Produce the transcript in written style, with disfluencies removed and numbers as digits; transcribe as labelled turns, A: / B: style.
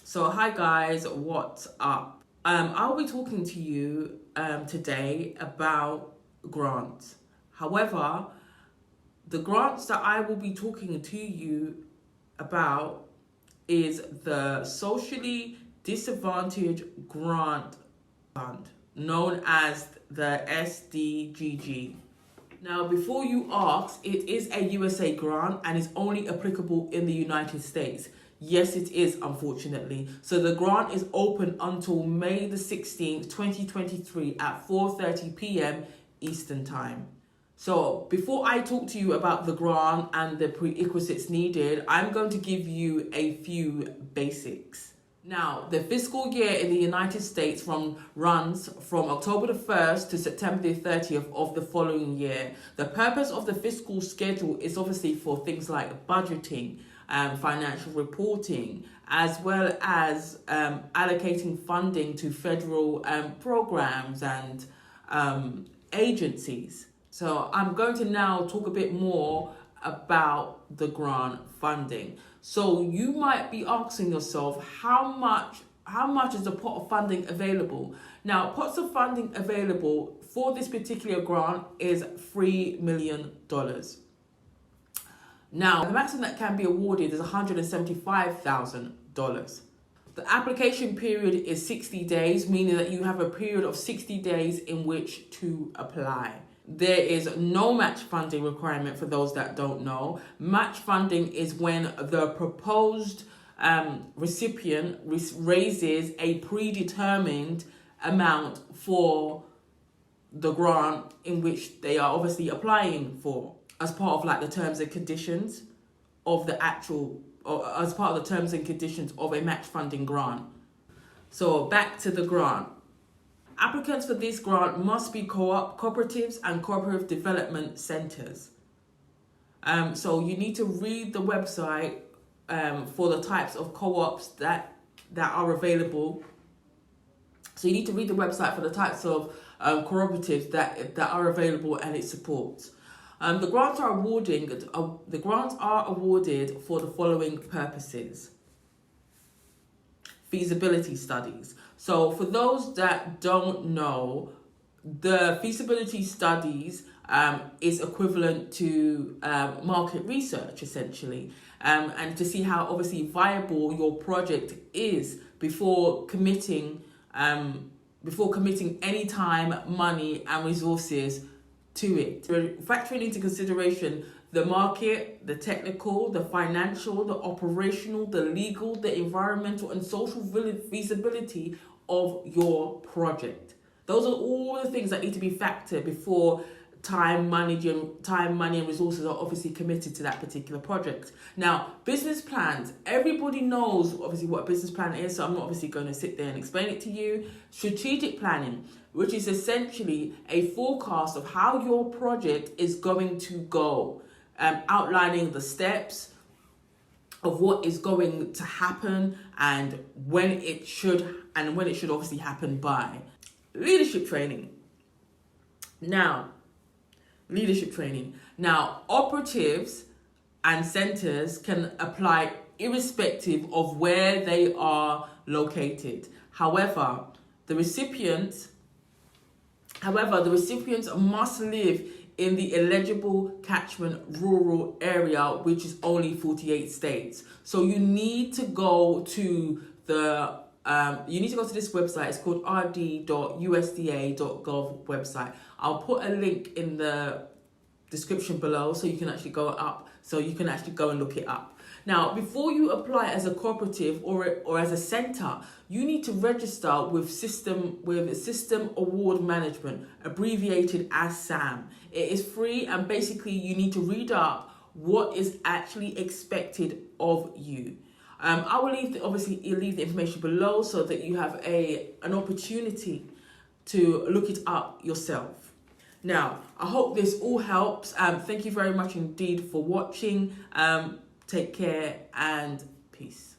A: So hi guys, what's up? I'll be talking to you today about grants. However, the grants that I will be talking to you about is the Socially Disadvantaged Grant Fund, known as the SDGG. Now, before you ask, it is a USA grant and is only applicable in the United States. Yes, it is, unfortunately. So the grant is open until May the 16th, 2023 at 4:30 p.m. Eastern Time. So before I talk to you about the grant and the prerequisites needed, I'm going to give you a few basics. Now, the fiscal year in the United States runs from October the 1st to September the 30th of the following year. The purpose of the fiscal schedule is obviously for things like budgeting, financial reporting, as well as allocating funding to federal programs and agencies. So I'm going to now talk a bit more about the grant funding. So you might be asking yourself, how much is the pot of funding available? Now, pots of funding available for this particular grant is $3 million. Now, the maximum that can be awarded is $175,000. The application period is 60 days, meaning that you have a period of 60 days in which to apply. There is no match funding requirement for those that don't know. Match funding is when the proposed recipient raises a predetermined amount for the grant in which they are obviously applying for, as part of like the terms and conditions of the actual, or as part of the terms and conditions of a match funding grant. So back to the grant. Applicants for this grant must be cooperatives and cooperative development centers. So you need to read the website for the types of co-ops that are available. So you need to read the website for the types of cooperatives that are available and it supports. The grants are awarded for the following purposes. Feasibility studies. So for those that don't know, the feasibility studies is equivalent to market research, essentially, and to see how obviously viable your project is before committing any time, money, and resources to it. Factoring into consideration the market, the technical, the financial, the operational, the legal, the environmental, and social feasibility of your project. Those are all the things that need to be factored before time, money, and resources are obviously committed to that particular project. Now, business plans. Everybody knows obviously what a business plan is, so I'm not obviously going to sit there and explain it to you. Strategic planning, which is essentially a forecast of how your project is going to go, outlining the steps of what is going to happen and when it should obviously happen by. Leadership training. Now, operatives and centers can apply irrespective of where they are located. However, the recipients must live in the eligible catchment rural area, which is only 48 states. So you need to go to this website. It's called rd.usda.gov website. I'll put a link in the description below so you can actually go and look it up. Now, before you apply as a cooperative or as a center, you need to register with System Award Management, abbreviated as SAM. It is free, and basically you need to read up what is actually expected of you. I will leave the information below so that you have an opportunity to look it up yourself. Now, I hope this all helps. Thank you very much indeed for watching. Take care and peace.